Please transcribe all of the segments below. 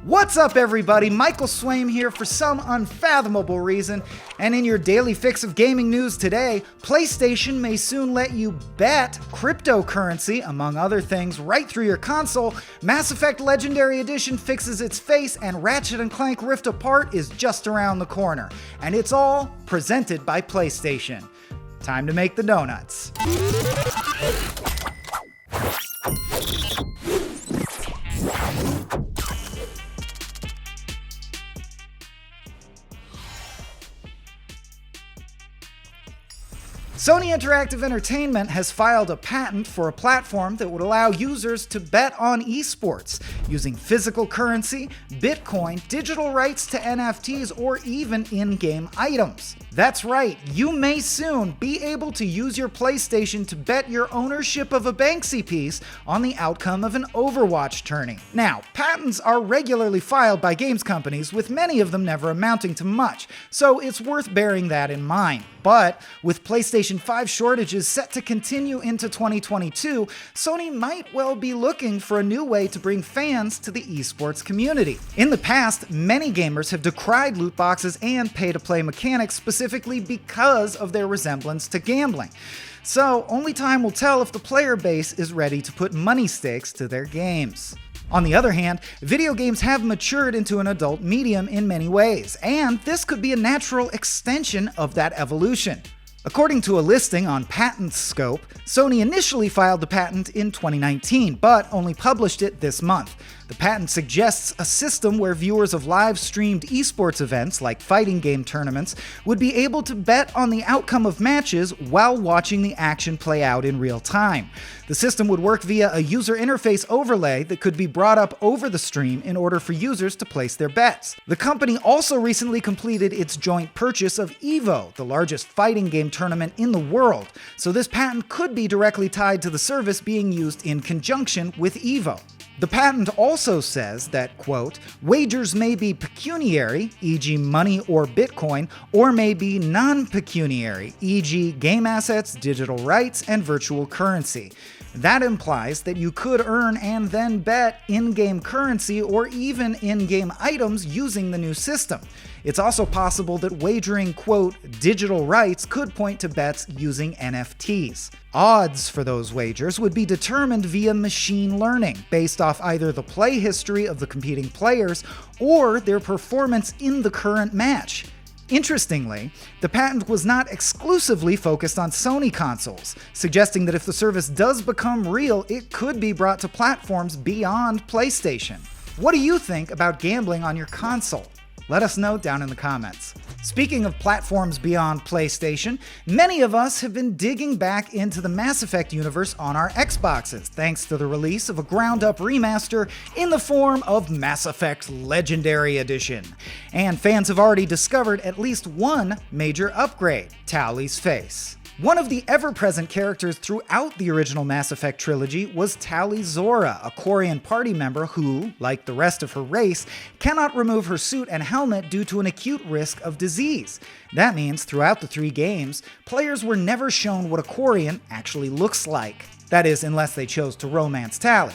What's up, everybody? Michael Swaim here for some unfathomable reason, and in your daily fix of gaming news today, PlayStation may soon let you bet cryptocurrency, among other things, right through your console. Mass Effect Legendary Edition fixes its face, and Ratchet & Clank Rift Apart is just around the corner. And it's all presented by PlayStation. Time to make the donuts. Sony Interactive Entertainment has filed a patent for a platform that would allow users to bet on esports using physical currency, Bitcoin, digital rights to NFTs, or even in-game items. That's right, you may soon be able to use your PlayStation to bet your ownership of a Banksy piece on the outcome of an Overwatch tourney. Now, patents are regularly filed by games companies, with many of them never amounting to much, so it's worth bearing that in mind. But with PlayStation 5 shortages set to continue into 2022, Sony might well be looking for a new way to bring fans to the esports community. In the past, many gamers have decried loot boxes and pay-to-play mechanics specifically because of their resemblance to gambling. So only time will tell if the player base is ready to put money stakes to their games. On the other hand, video games have matured into an adult medium in many ways, and this could be a natural extension of that evolution. According to a listing on Patent Scope, Sony initially filed the patent in 2019, but only published it this month. The patent suggests a system where viewers of live-streamed esports events, like fighting game tournaments, would be able to bet on the outcome of matches while watching the action play out in real time. The system would work via a user interface overlay that could be brought up over the stream in order for users to place their bets. The company also recently completed its joint purchase of EVO, the largest fighting game tournament in the world, so this patent could be directly tied to the service being used in conjunction with EVO. The patent also says that, quote, wagers may be pecuniary, e.g. money or Bitcoin, or may be non-pecuniary, e.g. game assets, digital rights, and virtual currency. That implies that you could earn and then bet in-game currency or even in-game items using the new system. It's also possible that wagering, quote, digital rights could point to bets using NFTs. Odds for those wagers would be determined via machine learning, based off either the play history of the competing players or their performance in the current match. Interestingly, the patent was not exclusively focused on Sony consoles, suggesting that if the service does become real, it could be brought to platforms beyond PlayStation. What do you think about gambling on your console? Let us know down in the comments. Speaking of platforms beyond PlayStation, many of us have been digging back into the Mass Effect universe on our Xboxes, thanks to the release of a ground-up remaster in the form of Mass Effect Legendary Edition. And fans have already discovered at least one major upgrade: Tali's face. One of the ever-present characters throughout the original Mass Effect trilogy was Tali'Zorah, a Quarian party member who, like the rest of her race, cannot remove her suit and helmet due to an acute risk of disease. That means throughout the 3 games, players were never shown what a Quarian actually looks like. That is, unless they chose to romance Tali.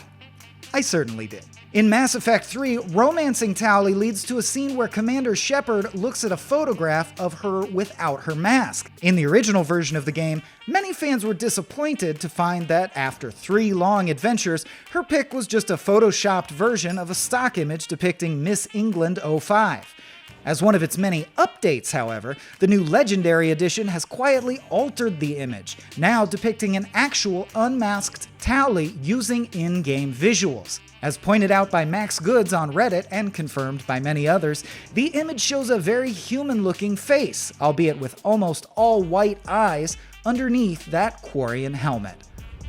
I certainly did. In Mass Effect 3, romancing Tali leads to a scene where Commander Shepard looks at a photograph of her without her mask. In the original version of the game, many fans were disappointed to find that after 3 long adventures, her pic was just a photoshopped version of a stock image depicting Miss England 05. As one of its many updates, however, the new Legendary Edition has quietly altered the image, now depicting an actual unmasked Tali using in-game visuals. As pointed out by Max Goods on Reddit and confirmed by many others, the image shows a very human-looking face, albeit with almost all white eyes, underneath that Quarian helmet.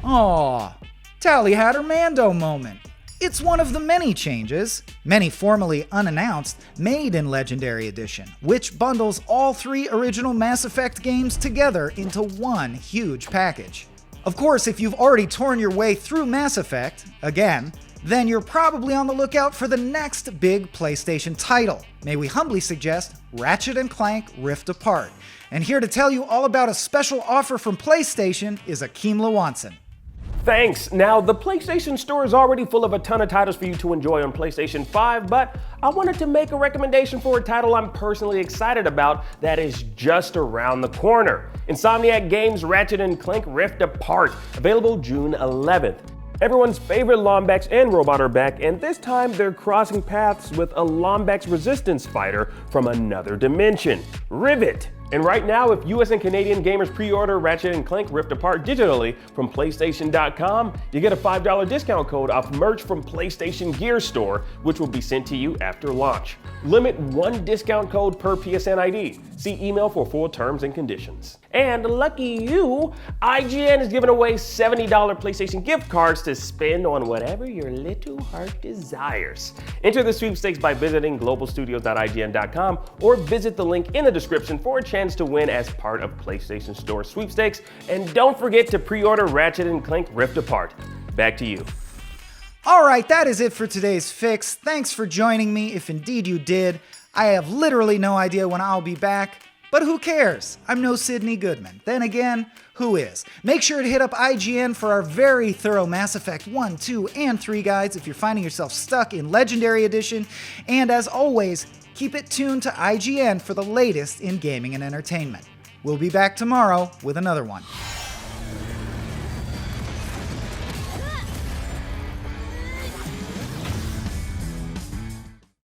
Aww, Tali had her Mando moment. It's one of the many changes, many formally unannounced, made in Legendary Edition, which bundles all 3 original Mass Effect games together into one huge package. Of course, if you've already torn your way through Mass Effect, again, then you're probably on the lookout for the next big PlayStation title. May we humbly suggest Ratchet & Clank Rift Apart. And here to tell you all about a special offer from PlayStation is Akeem Lawanson. Thanks. Now, the PlayStation Store is already full of a ton of titles for you to enjoy on PlayStation 5, but I wanted to make a recommendation for a title I'm personally excited about that is just around the corner. Insomniac Games' Ratchet & Clank Rift Apart, available June 11th. Everyone's favorite Lombax and robot are back, and this time they're crossing paths with a Lombax resistance fighter from another dimension, Rivet. And right now, if US and Canadian gamers pre-order Ratchet & Clank Rift Apart digitally from PlayStation.com, you get a $5 discount code off merch from PlayStation Gear Store, which will be sent to you after launch. Limit 1 discount code per PSN ID. See email for full terms and conditions. And lucky you, IGN is giving away $70 PlayStation gift cards to spend on whatever your little heart desires. Enter the sweepstakes by visiting globalstudios.ign.com or visit the link in the description for a chance to win as part of PlayStation Store sweepstakes. And don't forget to pre-order Ratchet & Clank Rift Apart. Back to you. Alright, that is it for today's fix. Thanks for joining me, if indeed you did. I have literally no idea when I'll be back, but who cares? I'm no Sydney Goodman. Then again, who is? Make sure to hit up IGN for our very thorough Mass Effect 1, 2, and 3 guides if you're finding yourself stuck in Legendary Edition. And as always, keep it tuned to IGN for the latest in gaming and entertainment. We'll be back tomorrow with another one.